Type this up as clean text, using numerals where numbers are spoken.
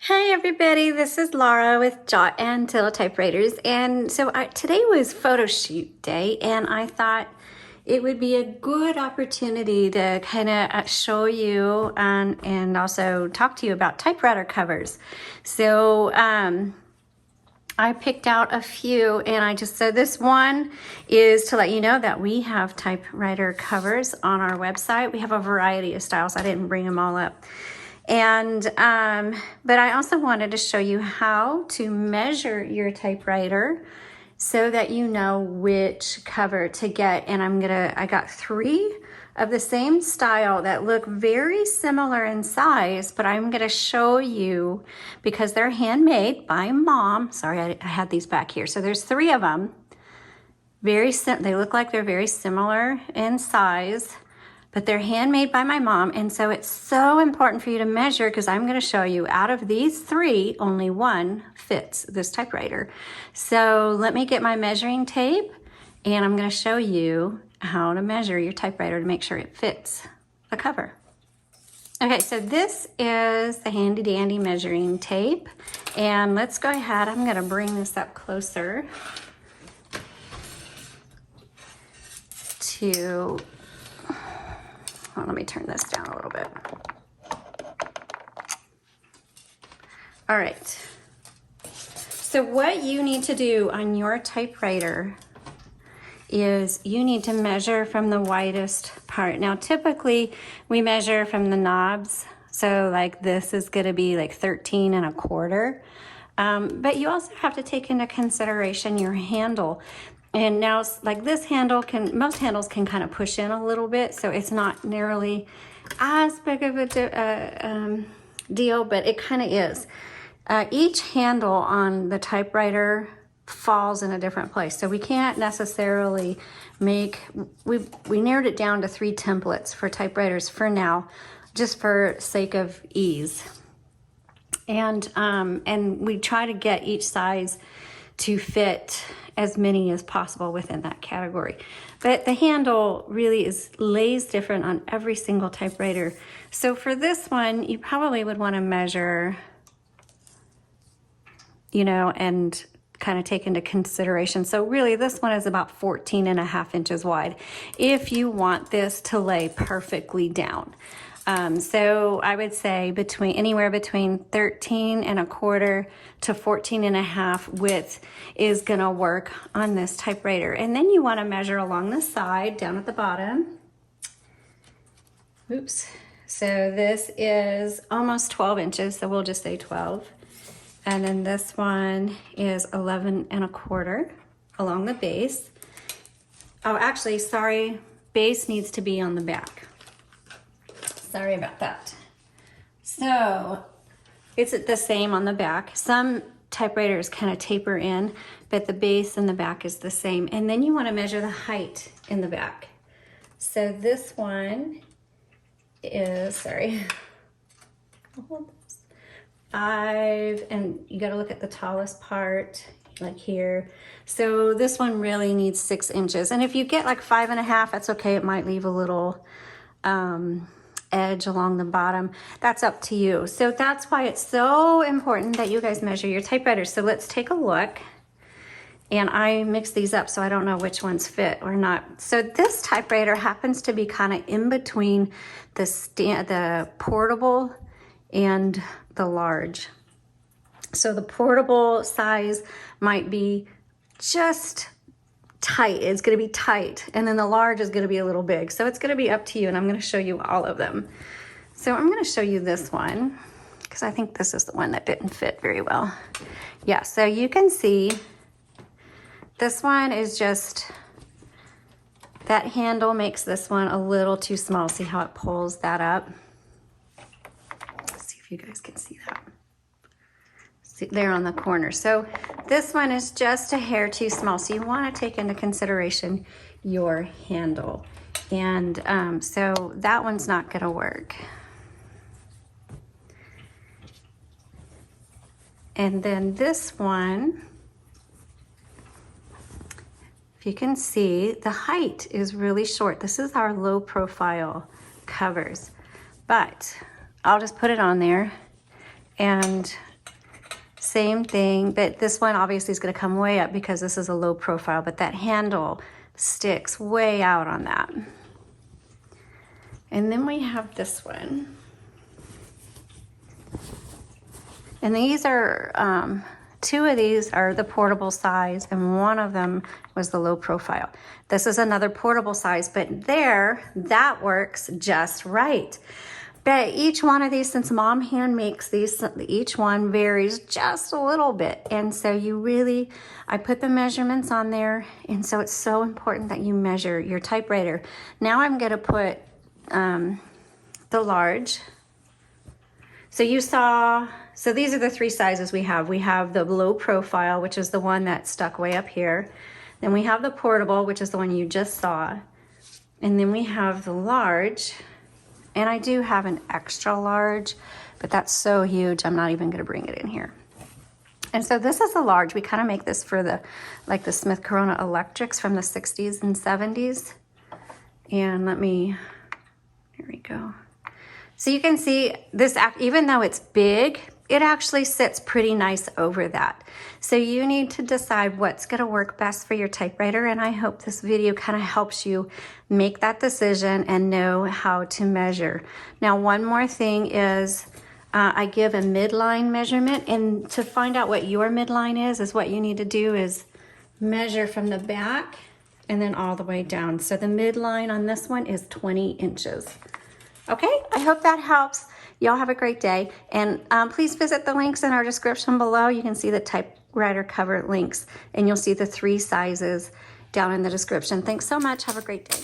Hey everybody, this is Laura with Untitled Typewriters, and so today was photo shoot day, and I thought it would be a good opportunity to kind of show you and also talk to you about typewriter covers. So I picked out a few, and I just said this one is to let you know that we have typewriter covers on our website. We have a variety of styles. I didn't bring them all up. And, but I also wanted to show you how to measure your typewriter so that you know which cover to get. And I got 3 of the same style that look very similar in size, but I'm gonna show you because they're handmade by Mom. Sorry, I had these back here. So there's 3 of them. They look like they're very similar in size, but they're handmade by my mom, and so it's so important for you to measure because I'm going to show you out of these 3, only 1 fits this typewriter. So let me get my measuring tape, and I'm going to show you how to measure your typewriter to make sure it fits the cover. Okay, so this is the handy dandy measuring tape, and let's go ahead. I'm going to bring this up closer to... Well, let me turn this down a little bit. All right. So what you need to do on your typewriter is you need to measure from the widest part. Now, typically we measure from the knobs. So like this is going to be like 13 1/4. But you also have to take into consideration your handle. And now, like this handle most handles can kind of push in a little bit, so it's not nearly as big of a deal, but it kind of is. Each handle on the typewriter falls in a different place, so we can't necessarily we narrowed it down to 3 templates for typewriters for now, just for sake of ease. And we try to get each size to fit as many as possible within that category. But the handle really lays different on every single typewriter. So for this one, you probably would want to measure, and kind of take into consideration. So really this one is about 14 1/2 inches wide if you want this to lay perfectly down. So I would say anywhere between 13 1/4 to 14 1/2 width is gonna work on this typewriter. And then you wanna measure along the side, down at the bottom. Oops. So this is almost 12 inches, so we'll just say 12. And then this one is 11 1/4 along the base. Oh, actually, sorry, base needs to be on the back. Sorry about that. So it's the same on the back. Some typewriters kind of taper in, but the base and the back is the same. And then you want to measure the height in the back. So this one is, 5, and you got to look at the tallest part, like here. So this one really needs 6 inches. And if you get like 5 1/2, that's okay. It might leave a little edge along the bottom. That's up to you. So that's why it's so important that you guys measure your typewriters. So let's take a look. And I mixed these up so I don't know which ones fit or not. So this typewriter happens to be kind of in between the portable and the large. So the portable size might be just tight. It's going to be tight, and then the large is going to be a little big. So it's going to be up to you, and I'm going to show you all of them. So I'm going to show you this one because I think this is the one that didn't fit very well. Yeah, so you can see this one is just, that handle makes this one a little too small. See how it pulls that up? Let's see if you guys can see that. There on the corner. So this one is just a hair too small. So you want to take into consideration your handle. And so that one's not going to work. And then this one, if you can see, the height is really short. This is our low profile covers. But I'll just put it on there and Same thing, but this one obviously is going to come way up because this is a low profile, but that handle sticks way out on that. And then we have this one. And these are, two of these are the portable size, and one of them was the low profile. This is another portable size, but that works just right. But each one of these, since Mom hand makes these, each one varies just a little bit. And so I put the measurements on there. And so it's so important that you measure your typewriter. Now I'm gonna put the large. So these are the three sizes we have. We have the low profile, which is the one that's stuck way up here. Then we have the portable, which is the one you just saw. And then we have the large. And I do have an extra large, but that's so huge, I'm not even gonna bring it in here. And so this is a large. We kind of make this for the Smith Corona Electrics from the 60s and 70s. And here we go. So you can see this, even though it's big, it actually sits pretty nice over that. So you need to decide what's gonna work best for your typewriter, and I hope this video kind of helps you make that decision and know how to measure. Now, one more thing is I give a midline measurement, and to find out what your midline is what you need to do is measure from the back and then all the way down. So the midline on this one is 20 inches. Okay, I hope that helps. Y'all have a great day. And please visit the links in our description below. You can see the typewriter cover links, and you'll see the 3 sizes down in the description. Thanks so much. Have a great day.